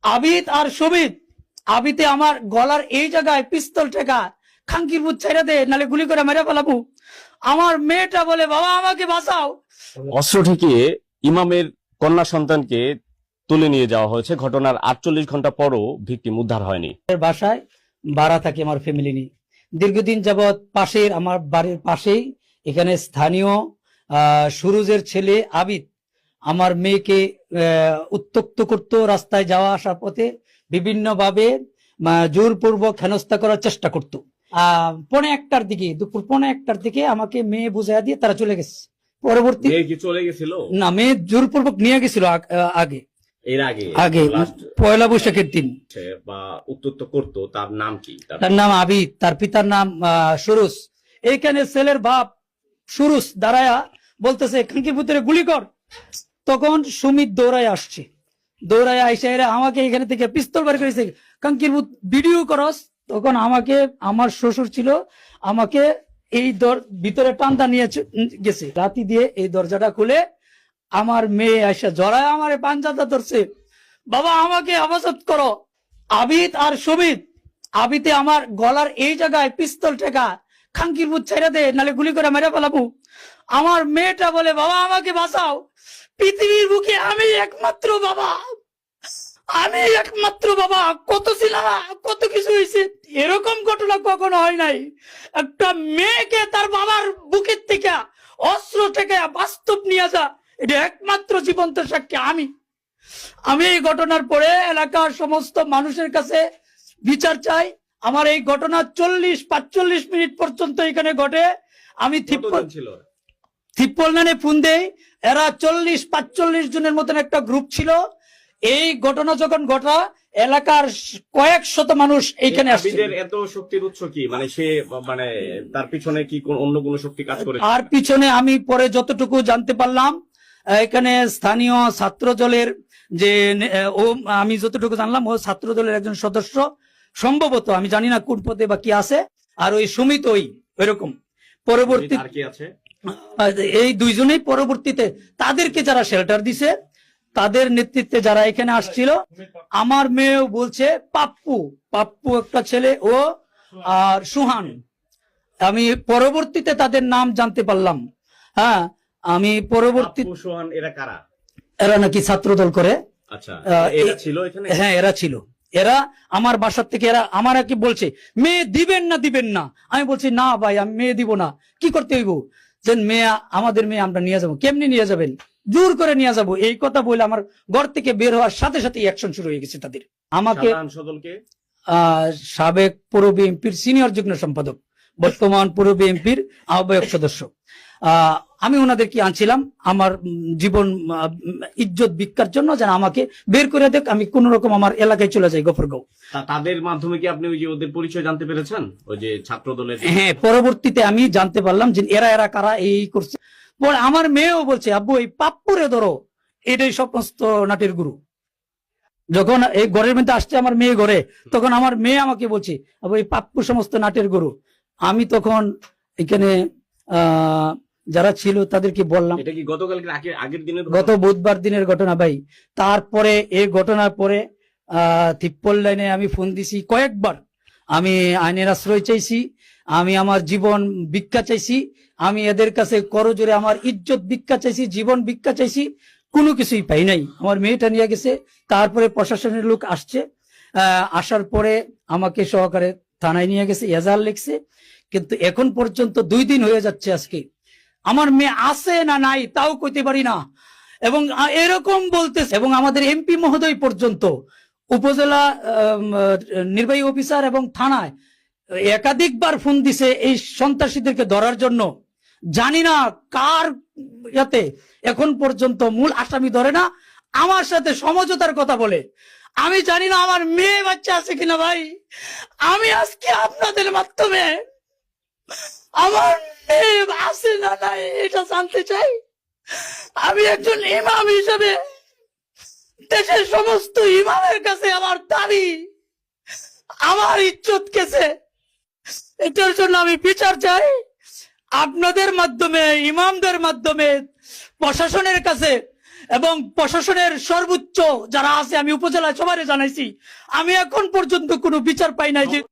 আবিদ আর সুমিত। আবিতে আমার গলার এই জায়গায় পিস্তল ঠেকা, খাঙ্কির বুথ ছেড়ে দে নালে গুলি করে মেরে ফেলাবো। আমার মেয়েটা বলে বাবা আমাকে বাঁচাও। অস্ত্র ঠেকিয়ে ইমামের কন্যা সন্তানকে তুলে নিয়ে যাওয়া হয়েছে। ঘটনার 48 ঘন্টা পরও ভিকটিম উদ্ধার হয়নি। বাসায় ভাড়া থাকে আমার ফ্যামিলি নিয়ে দীর্ঘদিন যাবৎ। পাশের আমার বাড়ির পাশেই এখানে স্থানীয় সুরুজের ছেলে আবিদ আমার মেয়েকে উত্ত্যক্ত করতো। রাস্তায় যাওয়া আসার পথে বিভিন্ন ভাবে জোরপূর্বক হেনস্থা করার চেষ্টা করতো। দুপুর 1:15টার দিকে আমাকে মেয়ে বুঝাইয়া দিয়ে তারা চলে গেছে। পরবর্তী চলে গেছিল না, মেয়ে জোরপূর্বক নিয়ে গেছিল আগে পয়লা বৈশাখের দিন। বা উত্তক্ত করতো, তার নাম কি? তার নাম আবিদ, তার পিতার নাম সুরুজ। এইখানে ছেলের বাপ সুরুজ দাঁড়ায়া বলতেছে খাঙ্কির ভিতরে গুলি কর। তখন সুমিত দৌড়ায় আসছে, দৌড়ায় আইসা এরা আমাকে এখানে থেকে পিস্তল বার করেছে, খাঙ্কির ভূত ভিডিও করস। তখন আমাকে আমার শ্বশুর ছিল, আমাকে এই ভিতরে টানটা নিয়ে গেছে, রাতি দিয়ে এই দরজাটা খুলে আমার মেয়ে আইসা জড়ায় আমার পাঞ্জাটা ধরছে, বাবা আমাকে হেফাজত করো। আবিদ আর সুমিত। আবিতে আমার গলার এই জায়গায় পিস্তল ঠেকা, খাঙ্কির ভূত ছেড়ে দে নালে গুলি করে মেরে ফেলাবো। আমার মেয়েটা বলে বাবা আমাকে বাঁচাও। পৃথিবীর বুকে আমি একমাত্র বাবা, আমি একমাত্র বাবা। কত সিনেমা কত কিছু হয়েছে, এরকম ঘটনা কখনো হয় নাই। একটা মেয়েকে তার বাবার বুকের থেকে অস্ত্র থেকে বাস্তব নিয়ে যা, এটা একমাত্র জীবন্ত সাক্ষী আমি। এই ঘটনার পরে এলাকার সমস্ত মানুষের কাছে বিচার চাই। আমার এই ঘটনা 40-45 মিনিট পর্যন্ত এখানে ঘটে। আমি থিপ্পলনানে ফোন দেই, এরা 40-45 জনের মতন একটা গ্রুপ ছিল। এই ঘটনা যখন ঘটা এলাকার কয়েক শত মানুষ এইখানে আসছে। এত শক্তির উৎস কি? সে তার পিছনে কি অন্য কোনো শক্তি কাজ করে? আর পিছনে আমি পরে যতটুকু জানতে পারলাম, এখানে স্থানীয় ছাত্র দলের আমি যতটুকু জানলাম ও ছাত্র দলের একজন সদস্য সম্ভবত, আমি জানি না কোন পদে বা কি আছে। আর ওই সুমিত ওইরকম পরবর্তী এই দুইজনেই পরবর্তীতে তাদেরকে যারা শেল্টার দিছে তাদের নেতৃত্বে যারা এখানে আসছিল। আমার মেয়েও বলছে পাপ্পু একটা ছেলে, ও আর সুহান। আমি পরবর্তীতে তাদের নাম জানতে পারলাম। হ্যাঁ, আমি পরবর্তী এরা নাকি ছাত্রদল করে। হ্যাঁ, এরা ছিল। এরা আমার বাসার থেকে এরা আমার কি বলছে মেয়ে দিবেন না। আমি বলছি না ভাই, আমি মেয়ে দিব না। কি করতে হইব? যে মেয়ে আমাদের মেয়ে আমরা নিয়ে যাবো। কেমনি নিয়ে যাবেন? জোর করে নিয়ে যাবো। এই কথা বলে আমার ঘর থেকে বের হওয়ার সাথে সাথে অ্যাকশন শুরু হয়ে গেছে তাদের। আমাকে সাবেক পৌর বিএনপির সিনিয়র যুগ্ম সম্পাদক, বর্তমান পৌর বিএনপির আহ্বায়ক সদস্য, আমি ওনাদেরকে আনছিলাম আমার জীবন ইজ্জত ভিক্ষার জন্য, যেন আমাকে বের করে দেখ, আমি কোন রকম আমার এলাকায় চলে যাই গফরগাঁও। তাদের মাধ্যমে কি আপনি ওদের পরিচয় জানতে পেরেছেন? ওই যে ছাত্র দলের? হ্যাঁ, পরবর্তীতে আমি জানতে পারলাম যে এরা কারা এই করছে। পরে আমার মেয়েও বলছে আব্বু এই পাপ্পুরে ধরো, এটাই সমস্ত নাটের গুরু। যখন এই ঘরের মধ্যে আসছে আমার মেয়ে ঘরে, তখন আমার মেয়ে আমাকে বলছে আব্বু এই পাপ্পু সমস্ত নাটের গুরু। আমি তখন এখানে যারা ছিল তাদেরকে বললাম, এটা কি আগের দিনের গত বুধবার দিনের ঘটনা ভাই। তারপরে এই ঘটনার পরে থিপ্পল লাইনে আমি ফোন দিছি কয়েকবার। আমি আইনের আশ্রয় চাইছি, আমি আমার জীবন ভিক্ষা চাইছি, আমি এদের কাছে করজোরে আমার ইজ্জত ভিক্ষা চাইছি, জীবন ভিক্ষা চাইছি, কোনো কিছুই পাই নাই। আমার মেয়েটা নিয়ে গেছে। তারপরে প্রশাসনের লোক আসছে, আসার পরে আমাকে সহকারে থানায় নিয়ে গেছে, এজাহার লিখছে। কিন্তু এখন পর্যন্ত 2 দিন হয়ে যাচ্ছে আজকে, আমার মেয়ে আছে না নাই তাও কইতে পারি না। এবং এরকম বলতেছে, এবং আমাদের এমপি মহোদয় পর্যন্ত, উপজেলা নির্বাহী অফিসার এবং থানায় একাধিকবার ফোন দিছে এই সন্ত্রাসীদেরকে ধরার জন্য। জানি না কার ইয়াতে এখন পর্যন্ত মূল আসামি ধরে না, আমার সাথে সমঝোতার কথা বলে। আমি জানি না আমার মেয়ে বাচ্চা আছে কিনা ভাই। আমি আজকে আপনাদের মাধ্যমে আমার মেয়ে আছে না নাই এটা জানতে চাই। আমি একজন ইমাম হিসেবে দেশের সমস্ত ইমামের কাছে আমার দাবি, আমার ইজ্জত গেছে, এটার জন্য আমি বিচার চাই। আপনাদের মাধ্যমে, ইমামদের মাধ্যমে, প্রশাসনের কাছে এবং প্রশাসনের সর্বোচ্চ যারা আছে, আমি উপজেলায় সবাই জানাইছি, আমি এখন পর্যন্ত কোনো বিচার পাই নাই যে